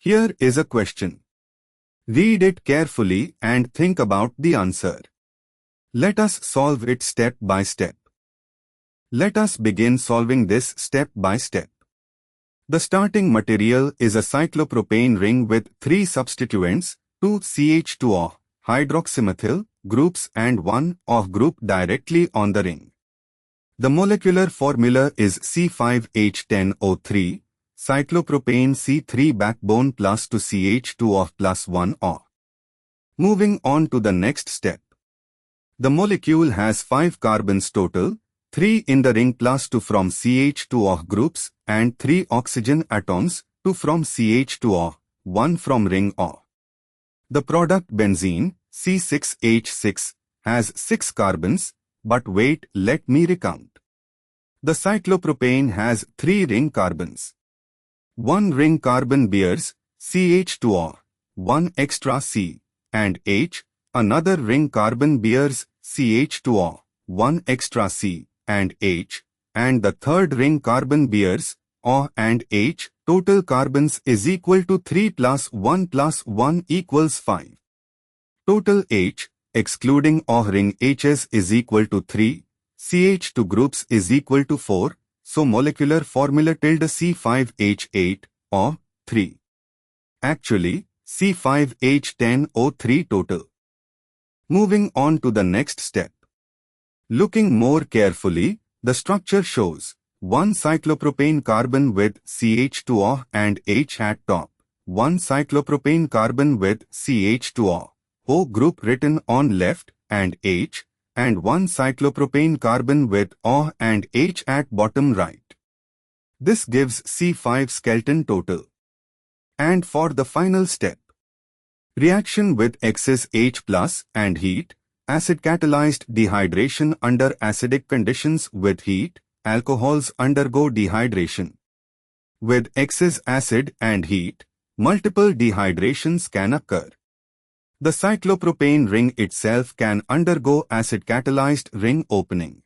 Here is a question. Read it carefully and think about the answer. Let us solve it step by step. Let us begin solving this step by step. The starting material is a cyclopropane ring with 3 substituents, 2 CH2O, hydroxymethyl groups and 1 OH group directly on the ring. The molecular formula is C5H10O3, cyclopropane C3 backbone plus 2 CH2O plus 1 OH. Moving on to the next step. The molecule has 5 carbons total, 3 in the ring plus 2 from CH2O groups and 3 oxygen atoms, 2 from CH2O, 1 from ring O. The product benzene, C6H6, has 6 carbons, but wait, let me recount. The cyclopropane has 3 ring carbons. One ring carbon bears CH2O, 1 extra C, and H, another ring carbon bears CH2O, 1 extra C, and H, and the third ring carbon bears O and H. Total carbons is equal to 3 plus 1 equals 5. Total H, excluding O ring Hs, is equal to 3, CH2 groups is equal to 4, so molecular formula tilde C5H8, O3. Actually, C5H10O3 total. Moving on to the next step. Looking more carefully, the structure shows 1 cyclopropane carbon with CH2O and H at top, 1 cyclopropane carbon with CH2O, O group written on left, and H, and 1 cyclopropane carbon with O and H at bottom right. This gives C5 skeleton total. And for the final step, reaction with excess H plus and heat, acid catalyzed dehydration under acidic conditions with heat, alcohols undergo dehydration. With excess acid and heat, multiple dehydrations can occur. The cyclopropane ring itself can undergo acid-catalyzed ring opening.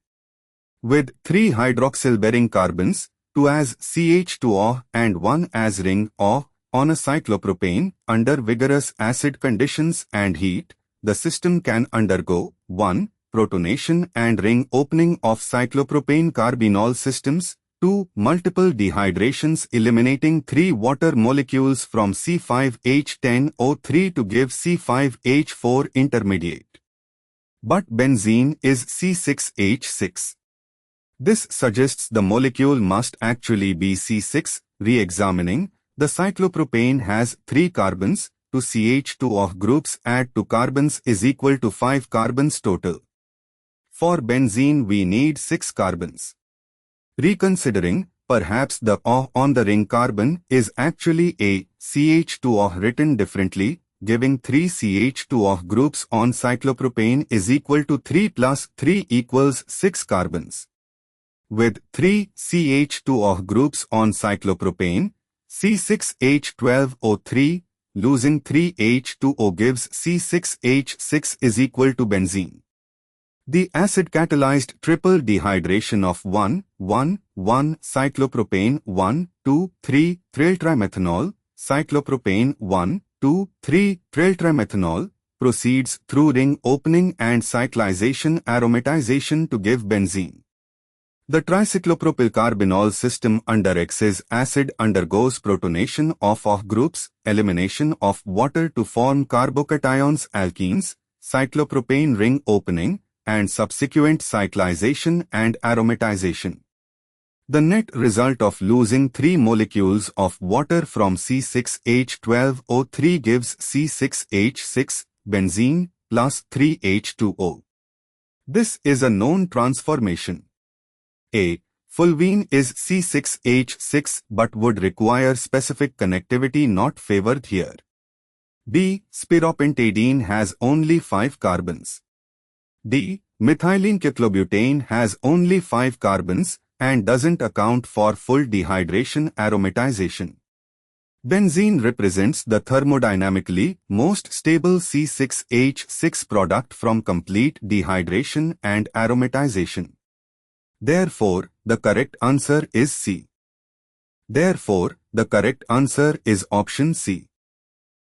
With 3 hydroxyl-bearing carbons, 2 as CH2O and 1 as ring O, on a cyclopropane, under vigorous acid conditions and heat, the system can undergo 1. Protonation and ring opening of cyclopropane carbinol systems, 2. Multiple dehydrations eliminating 3 water molecules from C5H10O3 to give C5H4 intermediate. But benzene is C6H6. This suggests the molecule must actually be C6. Re-examining, the cyclopropane has 3 carbons, 2 CH2O groups add 2 carbons is equal to 5 carbons total. For benzene we need 6 carbons. Reconsidering, perhaps the O on the ring carbon is actually a CH2O written differently, giving 3 CH2O groups on cyclopropane is equal to 3 plus 3 equals 6 carbons. With 3 CH2O groups on cyclopropane, C6H12O3, losing 3 H2O gives C6H6 is equal to benzene. The acid-catalyzed triple dehydration of 1,1,1-cyclopropane 1,2,3-tryltrimethanol, cyclopropane 1,2,3-tryltrimethanol proceeds through ring opening and cyclization aromatization to give benzene. The tricyclopropylcarbinol system under excess acid undergoes protonation of OH groups, elimination of water to form carbocations alkenes, cyclopropane ring opening, and subsequent cyclization and aromatization. The net result of losing 3 molecules of water from C6H12O3 gives C6H6, benzene, plus 3H2O. This is a known transformation. A. Fulvene is C6H6 but would require specific connectivity not favored here. B. Spiropentadiene has only 5 carbons. D. Methylene cyclobutane has only 5 carbons and doesn't account for full dehydration aromatization. Benzene represents the thermodynamically most stable C6H6 product from complete dehydration and aromatization. Therefore, the correct answer is C. Therefore, The correct answer is option C.